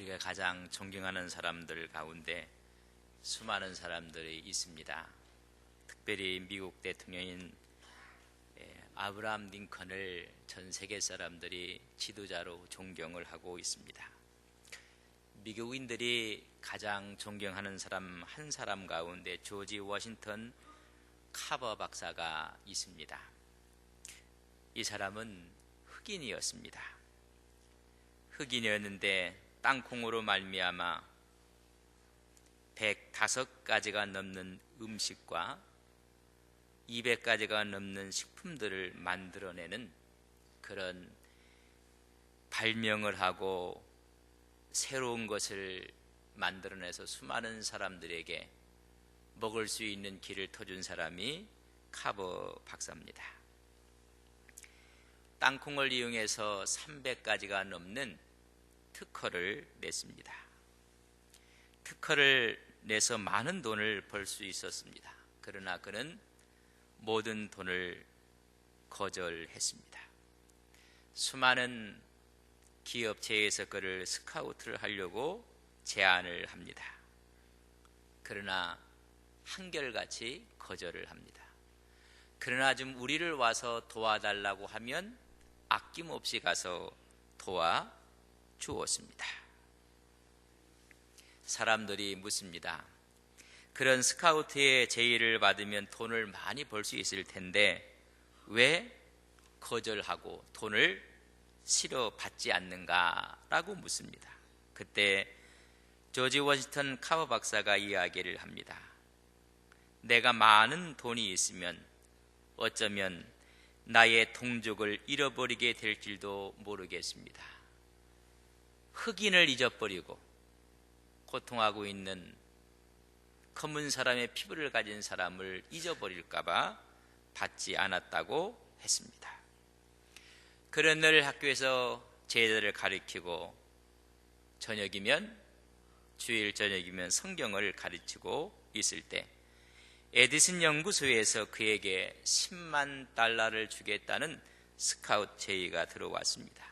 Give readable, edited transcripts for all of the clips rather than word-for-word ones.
우리가 가장 존경하는 사람들 가운데 수많은 사람들이 있습니다. 특별히 미국 대통령인 아브라함 링컨을 전 세계 사람들이 지도자로 존경을 하고 있습니다. 미국인들이 가장 존경하는 사람 한 사람 가운데 조지 워싱턴 카버 박사가 있습니다. 이 사람은 흑인이었습니다. 흑인이었는데 땅콩으로 말미암아 105가지가 넘는 음식과 200가지가 넘는 식품들을 만들어내는 그런 발명을 하고 새로운 것을 만들어내서 수많은 사람들에게 먹을 수 있는 길을 터준 사람이 카버 박사입니다. 땅콩을 이용해서 300가지가 넘는 특허를 냈습니다. 특허를 내서 많은 돈을 벌 수 있었습니다. 그러나 그는 모든 돈을 거절했습니다. 수많은 기업체에서 그를 스카우트를 하려고 제안을 합니다. 그러나 한결같이 거절을 합니다. 그러나 좀 우리를 와서 도와달라고 하면 아낌없이 가서 도와주었습니다. 사람들이 묻습니다. 그런 스카우트의 제의를 받으면 돈을 많이 벌 수 있을 텐데 왜 거절하고 돈을 실어 받지 않는가라고 묻습니다. 그때 조지 워싱턴 카버 박사가 이야기를 합니다. 내가 많은 돈이 있으면 어쩌면 나의 동족을 잃어버리게 될지도 모르겠습니다. 흑인을 잊어버리고 고통하고 있는 검은 사람의 피부를 가진 사람을 잊어버릴까 봐 받지 않았다고 했습니다. 그런 늘 학교에서 제자들을 가르치고 주일 저녁이면 성경을 가르치고 있을 때 에디슨 연구소에서 그에게 10만 달러를 주겠다는 스카우트 제의가 들어왔습니다.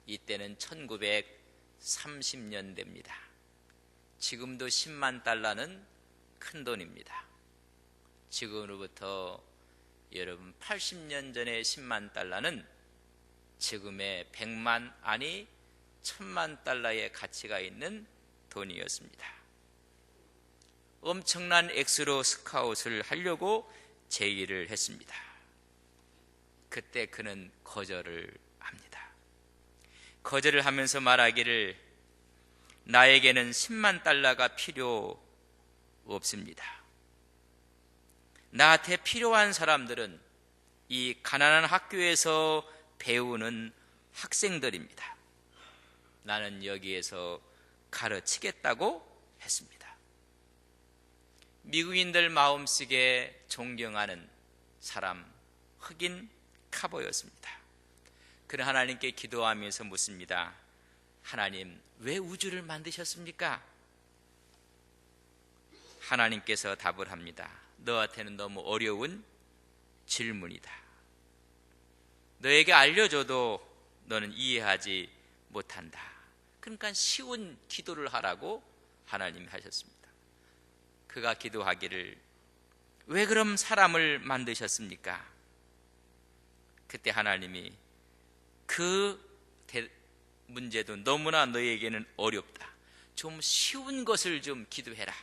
이때는 1930년대입니다. 지금도 10만 달러는 큰 돈입니다. 지금으로부터 여러분 80년 전의 10만 달러는 지금의 100만 아니 1000만 달러의 가치가 있는 돈이었습니다. 엄청난 액수로 스카웃을 하려고 제의를 했습니다. 그때 그는 거절을 합니다. 거절을 하면서 말하기를 나에게는 10만 달러가 필요 없습니다. 나한테 필요한 사람들은 이 가난한 학교에서 배우는 학생들입니다. 나는 여기에서 가르치겠다고 했습니다. 미국인들 마음속에 존경하는 사람, 흑인 카버였습니다. 그는 하나님께 기도하면서 묻습니다. 하나님, 왜 우주를 만드셨습니까? 하나님께서 답을 합니다. 너한테는 너무 어려운 질문이다. 너에게 알려줘도 너는 이해하지 못한다. 그러니까 쉬운 기도를 하라고 하나님이 하셨습니다. 그가 기도하기를 왜 그럼 사람을 만드셨습니까? 그때 하나님이 그 문제도 너무나 너에게는 어렵다. 좀 쉬운 것을 좀 기도해라.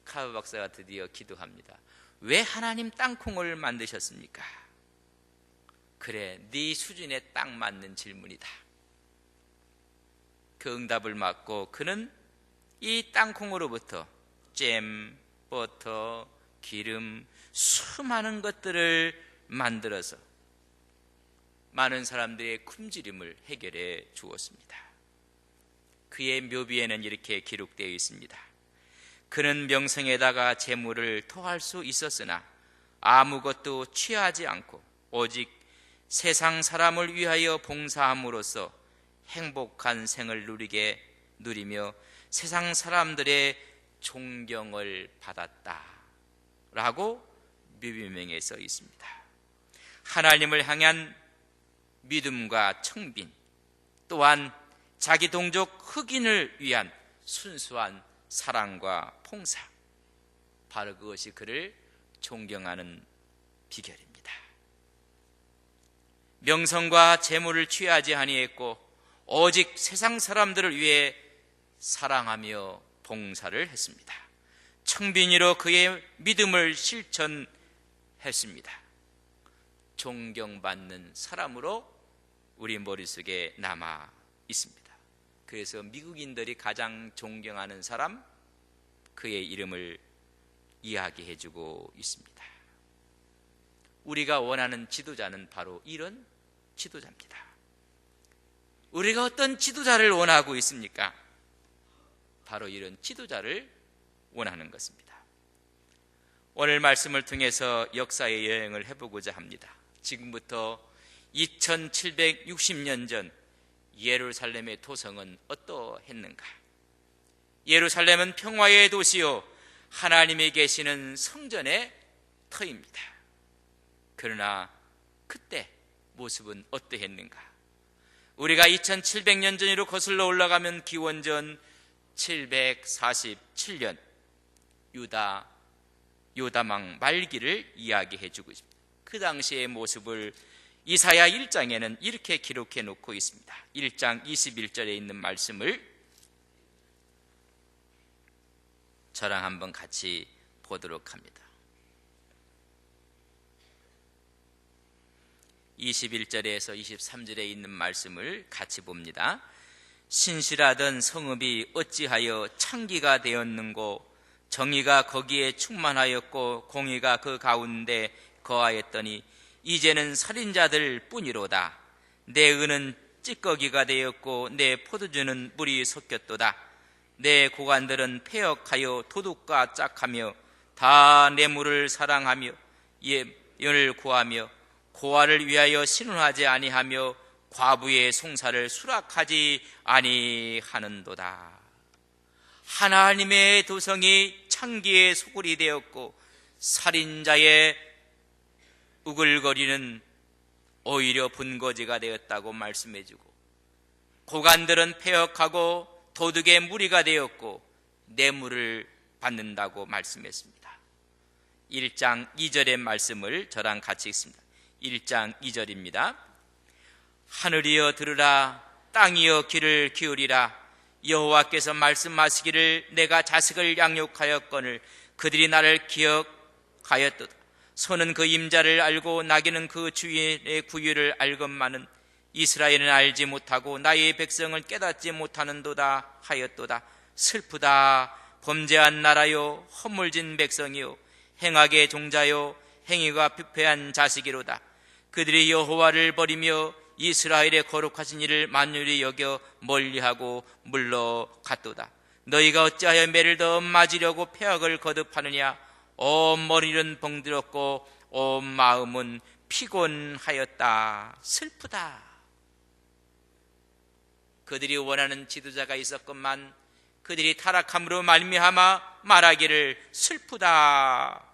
카버 박사가 드디어 기도합니다. 왜 하나님 땅콩을 만드셨습니까? 그래, 네 수준에 딱 맞는 질문이다. 그 응답을 받고 그는 이 땅콩으로부터 잼, 버터, 기름, 수많은 것들을 만들어서 많은 사람들의 굶주림을 해결해 주었습니다. 그의 묘비에는 이렇게 기록되어 있습니다. 그는 명성에다가 재물을 토할 수 있었으나 아무것도 취하지 않고 오직 세상 사람을 위하여 봉사함으로써 행복한 생을 누리며 세상 사람들의 존경을 받았다 라고 묘비명에 써 있습니다. 하나님을 향한 믿음과 청빈, 또한 자기 동족 흑인을 위한 순수한 사랑과 봉사, 바로 그것이 그를 존경하는 비결입니다. 명성과 재물을 취하지 아니했고 오직 세상 사람들을 위해 사랑하며 봉사를 했습니다. 청빈이로 그의 믿음을 실천했습니다. 존경받는 사람으로 우리 머릿속에 남아 있습니다. 그래서 미국인들이 가장 존경하는 사람, 그의 이름을 이야기해주고 있습니다. 우리가 원하는 지도자는 바로 이런 지도자입니다. 우리가 어떤 지도자를 원하고 있습니까? 바로 이런 지도자를 원하는 것입니다. 오늘 말씀을 통해서 역사의 여행을 해보고자 합니다. 지금부터 2760년 전 예루살렘의 도성은 어떠했는가? 예루살렘은 평화의 도시요 하나님이 계시는 성전의 터입니다. 그러나 그때 모습은 어떠했는가? 우리가 2700년 전으로 거슬러 올라가면 기원전 747년 요다망 말기를 이야기해주고 있습니다. 그 당시의 모습을 이사야 1장에는 이렇게 기록해 놓고 있습니다. 1장 21절에 있는 말씀을 저랑 한번 같이 보도록 합니다. 21절에서 23절에 있는 말씀을 같이 봅니다. 신실하던 성읍이 어찌하여 창기가 되었는고, 정의가 거기에 충만하였고 공의가 그 가운데 거하였더니 이제는 살인자들 뿐이로다. 내 은은 찌꺼기가 되었고 내 포도주는 물이 섞였도다. 내 고관들은 폐역하여 도둑과 짝하며 다 뇌물을 사랑하며 예를 구하며 고아를 위하여 신원하지 아니하며 과부의 송사를 수락하지 아니하는도다. 하나님의 도성이 창기의 소굴이 되었고 살인자의 우글거리는 오히려 분거지가 되었다고 말씀해주고, 고관들은 폐역하고 도둑의 무리가 되었고 뇌물을 받는다고 말씀했습니다. 1장 2절의 말씀을 저랑 같이 읽습니다. 1장 2절입니다. 하늘이여 들으라, 땅이여 귀를 기울이라. 여호와께서 말씀하시기를 내가 자식을 양육하였거늘 그들이 나를 기억하였도다. 소는 그 임자를 알고 나귀는 그 주인의 구유를 알건만은 이스라엘은 알지 못하고 나의 백성을 깨닫지 못하는도다 하였도다. 슬프다. 범죄한 나라요 허물진 백성이요 행악의 종자요 행위가 부패한 자식이로다. 그들이 여호와를 버리며 이스라엘의 거룩하신 이를 만유리 여겨 멀리하고 물러갔도다. 너희가 어찌하여 매를 더 맞으려고 폐악을 거듭하느냐? 온 머리는 병들었고 온 마음은 피곤하였다. 슬프다. 그들이 원하는 지도자가 있었건만 그들이 타락함으로 말미암아 말하기를 슬프다.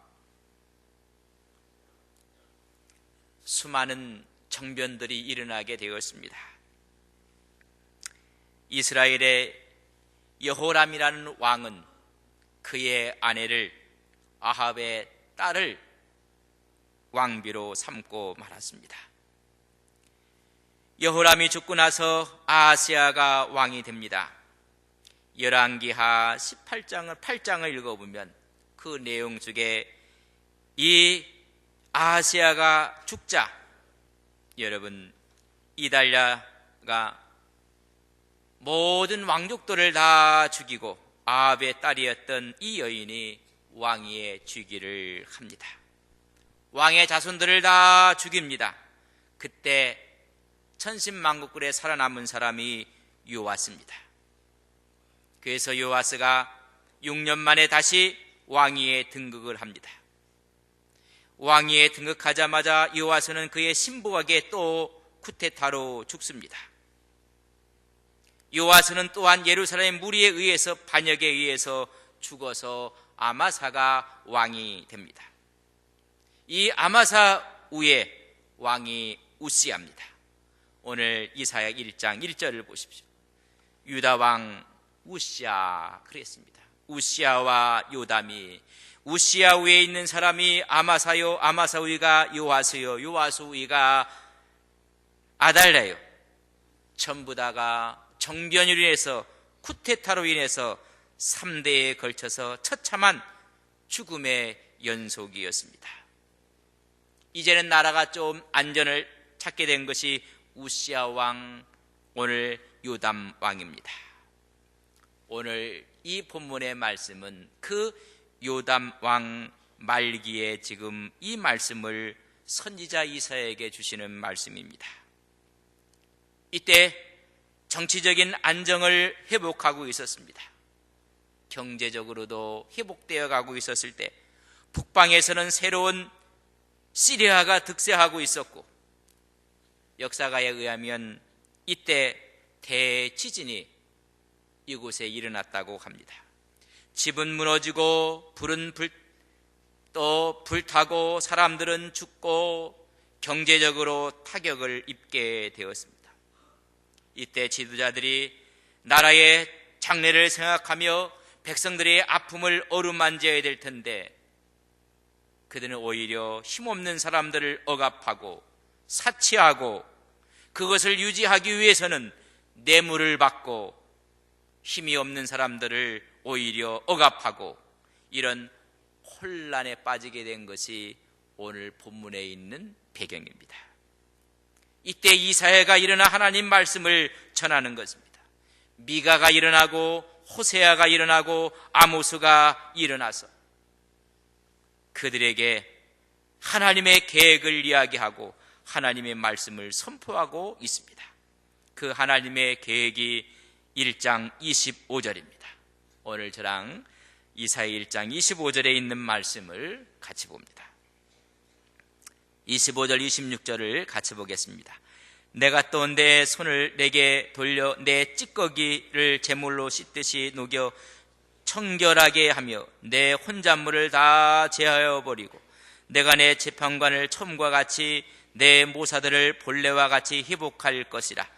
수많은 정변들이 일어나게 되었습니다. 이스라엘의 여호람이라는 왕은 그의 아내를 아합의 딸을 왕비로 삼고 말았습니다. 여호람이 죽고 나서 아하스야가 왕이 됩니다. 열왕기하 8장을 읽어보면 그 내용 중에 이 아하스야가 죽자 여러분 이달랴가 모든 왕족들을 다 죽이고 아합의 딸이었던 이 여인이 왕위에 즉위를 합니다. 왕의 자손들을 다 죽입니다. 그때 천신만국굴에 살아남은 사람이 요아스입니다. 그래서 요아스가 6년 만에 다시 왕위에 등극을 합니다. 왕위에 등극하자마자 요아스는 그의 신부에게 또 쿠데타로 죽습니다. 요아스는 또한 예루살렘 무리에 의해서 반역에 의해서 죽어서 아마사가 왕이 됩니다. 이 아마사 후에 왕이 우시야입니다. 오늘 이사야 1장 1절을 보십시오. 유다 왕 우시야 그랬습니다. 우시야와 요담이, 우시야 위에 있는 사람이 아마사요, 아마사 위가 요아스요, 요아스 위가 아달랴요. 전부 다가 정변으로 인해서, 쿠데타로 인해서 3대에 걸쳐서 처참한 죽음의 연속이었습니다. 이제는 나라가 좀 안전을 찾게 된 것이 우시야 왕, 오늘 요담 왕입니다. 오늘 이 본문의 말씀은 그 요담 왕 말기에 지금 이 말씀을 선지자 이사야에게 주시는 말씀입니다. 이때 정치적인 안정을 회복하고 있었습니다. 경제적으로도 회복되어 가고 있었을 때 북방에서는 새로운 시리아가 득세하고 있었고, 역사가에 의하면 이때 대지진이 이곳에 일어났다고 합니다. 집은 무너지고 불은 또 불타고 사람들은 죽고 경제적으로 타격을 입게 되었습니다. 이때 지도자들이 나라의 장래를 생각하며 백성들의 아픔을 어루만져야 될 텐데, 그들은 오히려 힘없는 사람들을 억압하고 사치하고 그것을 유지하기 위해서는 뇌물을 받고 힘이 없는 사람들을 오히려 억압하고, 이런 혼란에 빠지게 된 것이 오늘 본문에 있는 배경입니다. 이때 이사야가 일어나 하나님 말씀을 전하는 것입니다. 미가가 일어나고 호세아가 일어나고 아모스가 일어나서 그들에게 하나님의 계획을 이야기하고 하나님의 말씀을 선포하고 있습니다. 그 하나님의 계획이 1장 25절입니다. 오늘 저랑 이사야 1장 25절에 있는 말씀을 같이 봅니다. 25절 26절을 같이 보겠습니다. 내가 또 내 손을 내게 돌려 내 찌꺼기를 제물로 씻듯이 녹여 청결하게 하며 내 혼잣물을 다 제하여 버리고, 내가 내 재판관을 처음과 같이 내 모사들을 본래와 같이 회복할 것이라.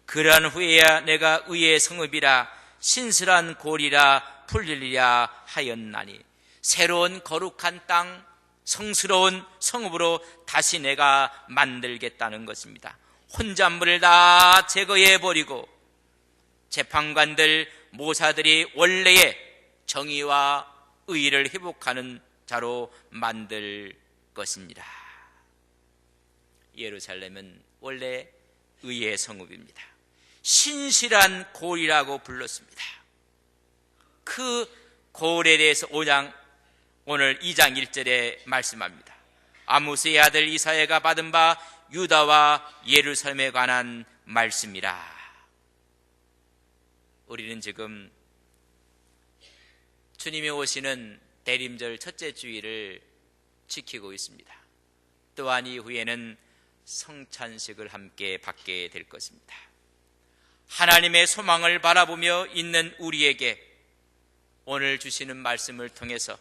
그러한 후에야 내가 의의 성읍이라 신실한 골이라 풀리리라 하였나니, 새로운 거룩한 땅, 성스러운 성읍으로 다시 내가 만들겠다는 것입니다. 혼잣물을 다 제거해 버리고 재판관들, 모사들이 원래의 정의와 의의를 회복하는 자로 만들 것입니다. 예루살렘은 원래 의의 성읍입니다. 신실한 골이라고 불렀습니다. 그 골에 대해서 오늘 2장 1절에 말씀합니다. 아모스의 아들 이사야가 받은 바 유다와 예루살렘에 관한 말씀이라. 우리는 지금 주님이 오시는 대림절 첫째 주일을 지키고 있습니다. 또한 이후에는 성찬식을 함께 받게 될 것입니다. 하나님의 소망을 바라보며 있는 우리에게 오늘 주시는 말씀을 통해서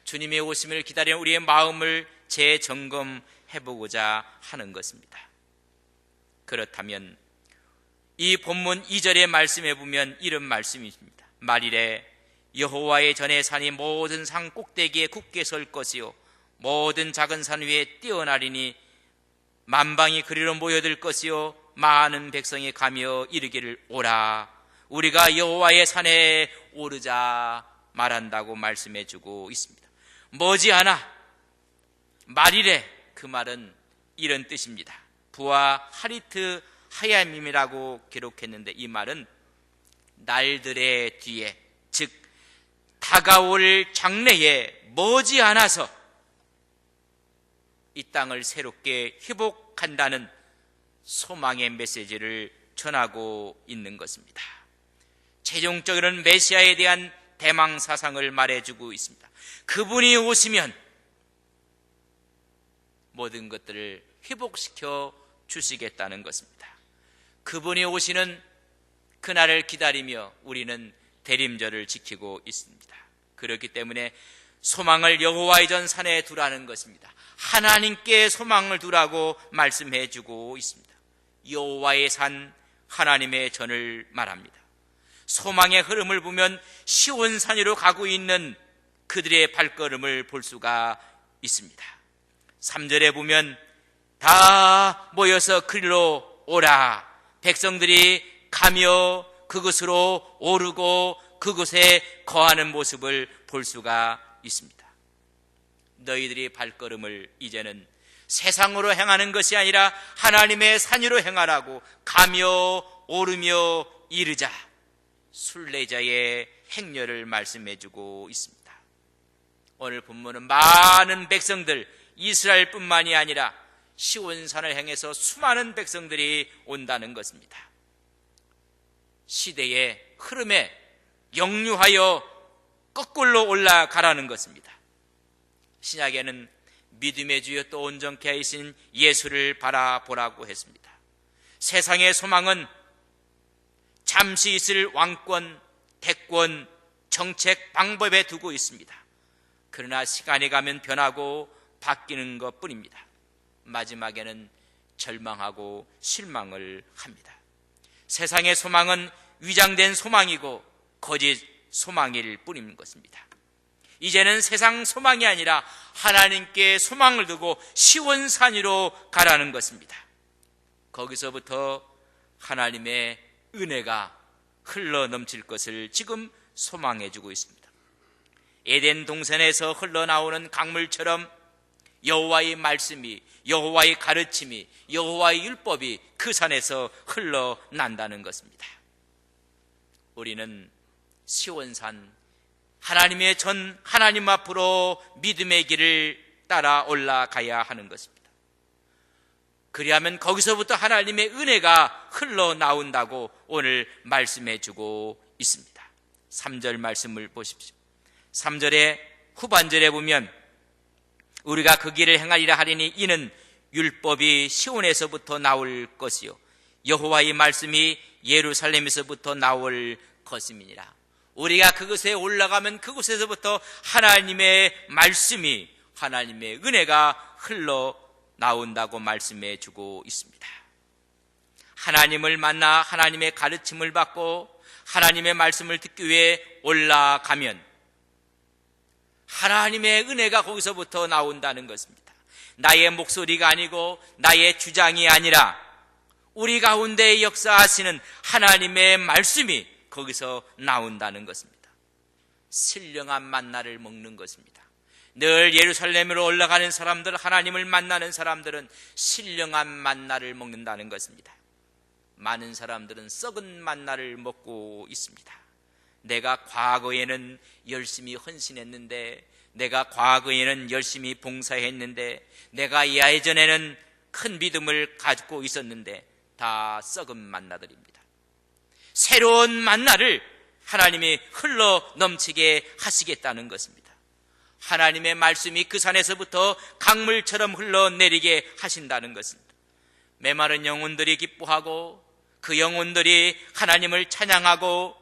주님의 오심을 기다리는 우리의 마음을 재점검해보고자 하는 것입니다. 그렇다면 이 본문 2절의 말씀에 보면 이런 말씀이 있습니다. 말일에 여호와의 전에 산이 모든 산 꼭대기에 굳게 설 것이요 모든 작은 산 위에 뛰어나리니 만방이 그리로 모여들 것이요 많은 백성이 가며 이르기를 오라 우리가 여호와의 산에 오르자 말한다고 말씀해 주고 있습니다. 머지않아 말일에, 그 말은 이런 뜻입니다. 부하 하리트 하야밈이라고 기록했는데, 이 말은 날들의 뒤에, 즉 다가올 장래에 머지않아서 이 땅을 새롭게 회복한다는 소망의 메시지를 전하고 있는 것입니다. 최종적으로는 메시아에 대한 대망 사상을 말해주고 있습니다. 그분이 오시면 모든 것들을 회복시켜 주시겠다는 것입니다. 그분이 오시는 그날을 기다리며 우리는 대림절을 지키고 있습니다. 그렇기 때문에 소망을 여호와의 전 산에 두라는 것입니다. 하나님께 소망을 두라고 말씀해 주고 있습니다. 여호와의 산, 하나님의 전을 말합니다. 소망의 흐름을 보면 시온산으로 가고 있는 그들의 발걸음을 볼 수가 있습니다. 3절에 보면 다 모여서 그리로 오라. 백성들이 가며 그곳으로 오르고 그곳에 거하는 모습을 볼 수가 있습니다. 너희들이 발걸음을 이제는 세상으로 행하는 것이 아니라 하나님의 산으로 행하라고 가며 오르며 이르자. 순례자의 행렬을 말씀해 주고 있습니다. 오늘 본문은 많은 백성들, 이스라엘뿐만이 아니라 시온산을 향해서 수많은 백성들이 온다는 것입니다. 시대의 흐름에 역류하여 거꾸로 올라가라는 것입니다. 신약에는 믿음의 주여 또 온전케 하신 예수를 바라보라고 했습니다. 세상의 소망은 잠시 있을 왕권, 대권, 정책, 방법에 두고 있습니다. 그러나 시간이 가면 변하고 바뀌는 것뿐입니다. 마지막에는 절망하고 실망을 합니다. 세상의 소망은 위장된 소망이고 거짓 소망일 뿐인 것입니다. 이제는 세상 소망이 아니라 하나님께 소망을 두고 시온산으로 가라는 것입니다. 거기서부터 하나님의 은혜가 흘러 넘칠 것을 지금 소망해 주고 있습니다. 에덴 동산에서 흘러나오는 강물처럼 여호와의 말씀이, 여호와의 가르침이, 여호와의 율법이 그 산에서 흘러난다는 것입니다. 우리는 시온산, 하나님의 전 하나님 앞으로 믿음의 길을 따라 올라가야 하는 것입니다. 그리하면 거기서부터 하나님의 은혜가 흘러나온다고 오늘 말씀해 주고 있습니다. 3절 말씀을 보십시오. 3절의 후반절에 보면 우리가 그 길을 행하리라 하리니 이는 율법이 시온에서부터 나올 것이요 여호와의 말씀이 예루살렘에서부터 나올 것임이니라. 우리가 그곳에 올라가면 그곳에서부터 하나님의 말씀이, 하나님의 은혜가 흘러나온다고 말씀해 주고 있습니다. 하나님을 만나 하나님의 가르침을 받고 하나님의 말씀을 듣기 위해 올라가면 하나님의 은혜가 거기서부터 나온다는 것입니다. 나의 목소리가 아니고 나의 주장이 아니라 우리 가운데 역사하시는 하나님의 말씀이 거기서 나온다는 것입니다. 신령한 만나를 먹는 것입니다. 늘 예루살렘으로 올라가는 사람들, 하나님을 만나는 사람들은 신령한 만나를 먹는다는 것입니다. 많은 사람들은 썩은 만나를 먹고 있습니다. 내가 과거에는 열심히 헌신했는데, 내가 과거에는 열심히 봉사했는데, 내가 예전에는 큰 믿음을 가지고 있었는데 다 썩은 만나들입니다. 새로운 만나를 하나님이 흘러 넘치게 하시겠다는 것입니다. 하나님의 말씀이 그 산에서부터 강물처럼 흘러내리게 하신다는 것입니다. 메마른 영혼들이 기뻐하고 그 영혼들이 하나님을 찬양하고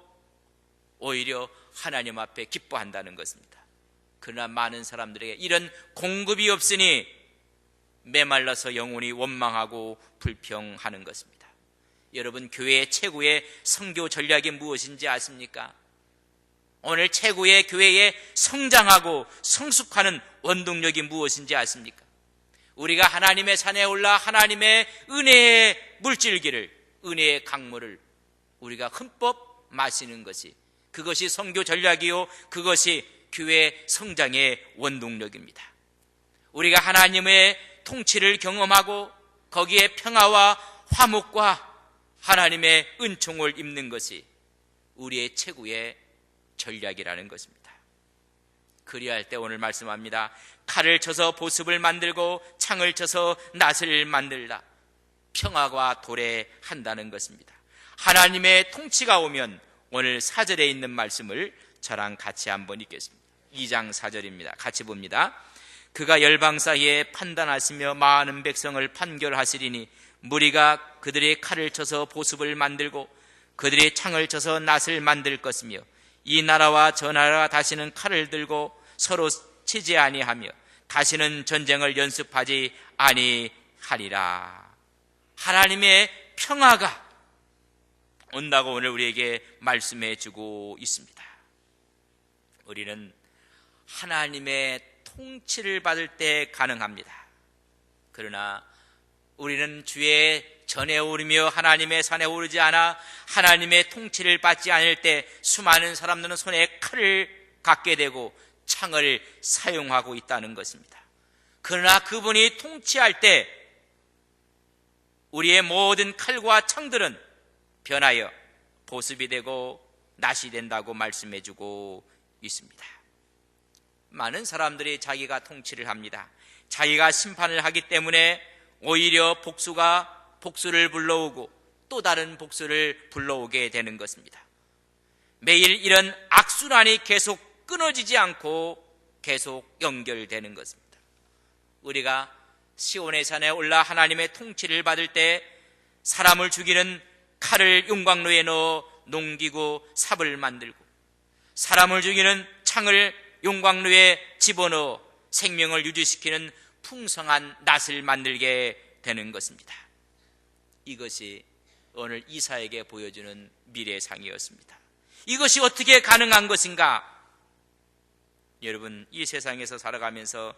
오히려 하나님 앞에 기뻐한다는 것입니다. 그러나 많은 사람들에게 이런 공급이 없으니 메말라서 영혼이 원망하고 불평하는 것입니다. 여러분, 교회의 최고의 선교 전략이 무엇인지 아십니까? 오늘 최고의 교회에 성장하고 성숙하는 원동력이 무엇인지 아십니까? 우리가 하나님의 산에 올라 하나님의 은혜의 물질기를, 은혜의 강물을 우리가 흠뻑 마시는 것이, 그것이 선교 전략이요, 그것이 교회 성장의 원동력입니다. 우리가 하나님의 통치를 경험하고 거기에 평화와 화목과 하나님의 은총을 입는 것이 우리의 최고의 전략이라는 것입니다. 그리할 때 오늘 말씀합니다. 칼을 쳐서 보습을 만들고 창을 쳐서 낫을 만들라. 평화가 도래한다는 것입니다. 하나님의 통치가 오면 오늘 4절에 있는 말씀을 저랑 같이 한번 읽겠습니다. 2장 4절입니다. 같이 봅니다. 그가 열방 사이에 판단하시며 많은 백성을 판결하시리니 무리가 그들의 칼을 쳐서 보습을 만들고 그들의 창을 쳐서 낫을 만들 것이며 이 나라와 저 나라가 다시는 칼을 들고 서로 치지 아니하며 다시는 전쟁을 연습하지 아니하리라. 하나님의 평화가 온다고 오늘 우리에게 말씀해 주고 있습니다. 우리는 하나님의 통치를 받을 때 가능합니다. 그러나 우리는 주의 전에 오르며 하나님의 산에 오르지 않아 하나님의 통치를 받지 않을 때 수많은 사람들은 손에 칼을 갖게 되고 창을 사용하고 있다는 것입니다. 그러나 그분이 통치할 때 우리의 모든 칼과 창들은 변하여 보습이 되고 낫이 된다고 말씀해 주고 있습니다. 많은 사람들이 자기가 통치를 합니다. 자기가 심판을 하기 때문에 오히려 복수를 불러오고 또 다른 복수를 불러오게 되는 것입니다. 매일 이런 악순환이 계속 끊어지지 않고 계속 연결되는 것입니다. 우리가 시온의 산에 올라 하나님의 통치를 받을 때 사람을 죽이는 칼을 용광로에 넣어 농기고 삽을 만들고, 사람을 죽이는 창을 용광로에 집어넣어 생명을 유지시키는 풍성한 낫을 만들게 되는 것입니다. 이것이 오늘 이사에게 보여주는 미래상이었습니다. 이것이 어떻게 가능한 것인가? 여러분, 이 세상에서 살아가면서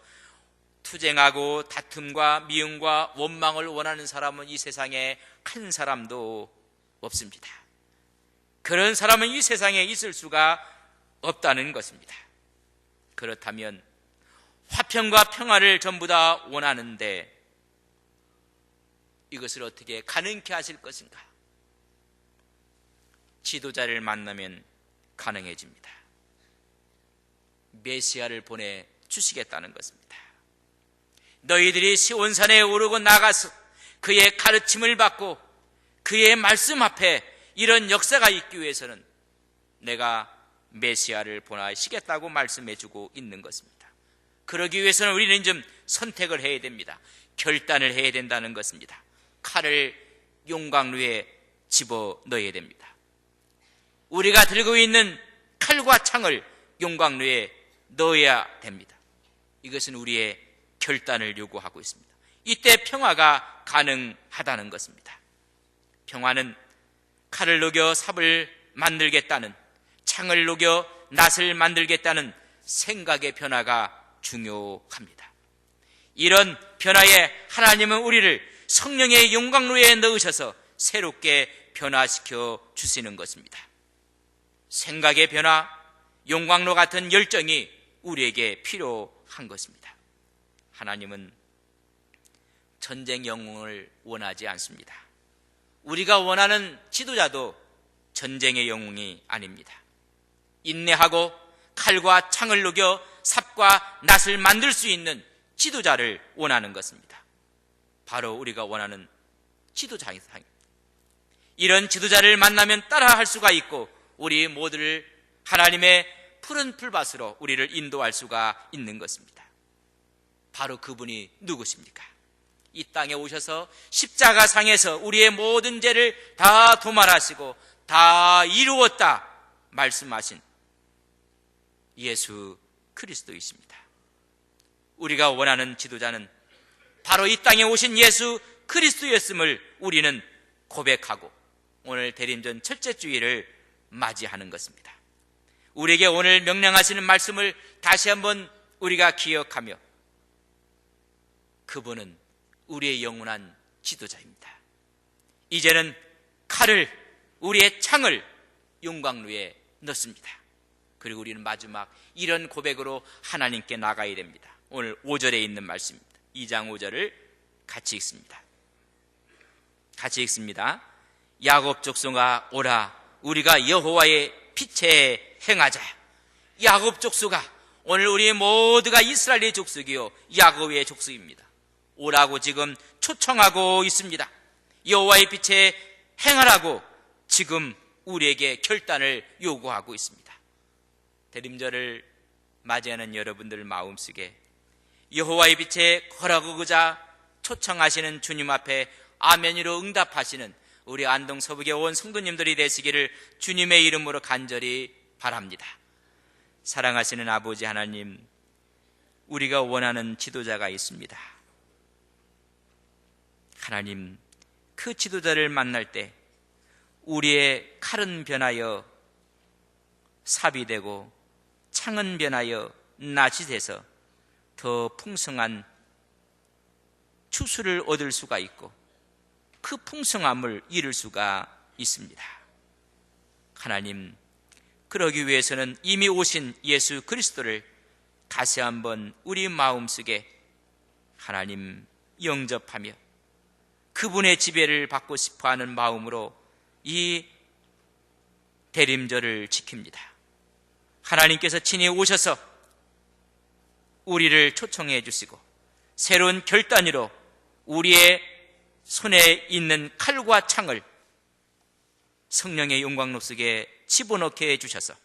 투쟁하고 다툼과 미움과 원망을 원하는 사람은 이 세상에 한 사람도 없습니다. 그런 사람은 이 세상에 있을 수가 없다는 것입니다. 그렇다면 화평과 평화를 전부 다 원하는데 이것을 어떻게 가능케 하실 것인가? 지도자를 만나면 가능해집니다. 메시아를 보내주시겠다는 것입니다. 너희들이 시온산에 오르고 나가서 그의 가르침을 받고 그의 말씀 앞에 이런 역사가 있기 위해서는 내가 메시아를 보내시겠다고 말씀해 주고 있는 것입니다. 그러기 위해서는 우리는 좀 선택을 해야 됩니다. 결단을 해야 된다는 것입니다. 칼을 용광로에 집어넣어야 됩니다. 우리가 들고 있는 칼과 창을 용광로에 넣어야 됩니다. 이것은 우리의 결단을 요구하고 있습니다. 이때 평화가 가능하다는 것입니다. 평화는 칼을 녹여 삽을 만들겠다는, 창을 녹여 낫을 만들겠다는 생각의 변화가 중요합니다. 이런 변화에 하나님은 우리를 성령의 용광로에 넣으셔서 새롭게 변화시켜 주시는 것입니다. 생각의 변화, 용광로 같은 열정이 우리에게 필요한 것입니다. 하나님은 전쟁 영웅을 원하지 않습니다. 우리가 원하는 지도자도 전쟁의 영웅이 아닙니다. 인내하고 칼과 창을 녹여 삽과 낫을 만들 수 있는 지도자를 원하는 것입니다. 바로 우리가 원하는 지도자입니다. 이런 지도자를 만나면 따라할 수가 있고 우리 모두를 하나님의 푸른 풀밭으로 우리를 인도할 수가 있는 것입니다. 바로 그분이 누구십니까? 이 땅에 오셔서 십자가상에서 우리의 모든 죄를 다 도말하시고 다 이루었다 말씀하신 예수 그리스도이십니다. 우리가 원하는 지도자는 바로 이 땅에 오신 예수 그리스도였음을 우리는 고백하고 오늘 대림전 첫째 주일을 맞이하는 것입니다. 우리에게 오늘 명령하시는 말씀을 다시 한번 우리가 기억하며 그분은 우리의 영원한 지도자입니다. 이제는 칼을, 우리의 창을 용광로에 넣습니다. 그리고 우리는 마지막 이런 고백으로 하나님께 나가야 됩니다. 오늘 5절에 있는 말씀입니다. 2장 5절을 같이 읽습니다. 같이 읽습니다. 야곱 족속아 오라, 우리가 여호와의 빛에 행하자. 야곱 족속아, 오늘 우리 모두가 이스라엘의 족속이요 야곱의 족속입니다. 오라고 지금 초청하고 있습니다. 여호와의 빛에 행하라고 지금 우리에게 결단을 요구하고 있습니다. 대림절을 맞이하는 여러분들 마음속에 여호와의 빛에 걸어가고자 초청하시는 주님 앞에 아멘으로 응답하시는 우리 안동 서북의 온 성도님들이 되시기를 주님의 이름으로 간절히 바랍니다. 사랑하시는 아버지 하나님, 우리가 원하는 지도자가 있습니다. 하나님, 그 지도자를 만날 때 우리의 칼은 변하여 삽이 되고 창은 변하여 낫이 돼서 더 풍성한 추수를 얻을 수가 있고 그 풍성함을 이룰 수가 있습니다. 하나님, 그러기 위해서는 이미 오신 예수 그리스도를 다시 한번 우리 마음속에 하나님 영접하며 그분의 지배를 받고 싶어하는 마음으로 이 대림절을 지킵니다. 하나님께서 친히 오셔서 우리를 초청해 주시고 새로운 결단으로 우리의 손에 있는 칼과 창을 성령의 영광로 속에 집어넣게 해주셔서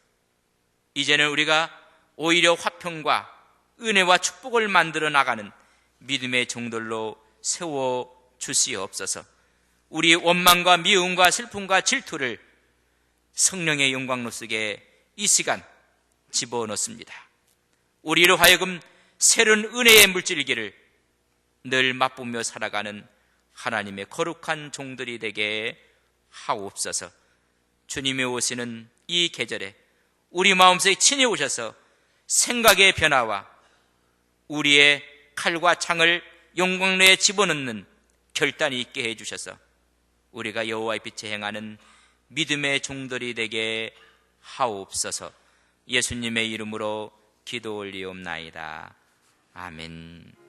이제는 우리가 오히려 화평과 은혜와 축복을 만들어 나가는 믿음의 종들로 세워주시옵소서. 우리의 원망과 미움과 슬픔과 질투를 성령의 영광로 속에 이 시간 집어넣습니다. 우리로 하여금 새로운 은혜의 물질기를 늘 맛보며 살아가는 하나님의 거룩한 종들이 되게 하옵소서. 주님이 오시는 이 계절에 우리 마음속에 친히 오셔서 생각의 변화와 우리의 칼과 창을 영광로에 집어넣는 결단이 있게 해주셔서 우리가 여호와의 빛에 행하는 믿음의 종들이 되게 하옵소서. 예수님의 이름으로 기도 올리옵나이다. 아멘.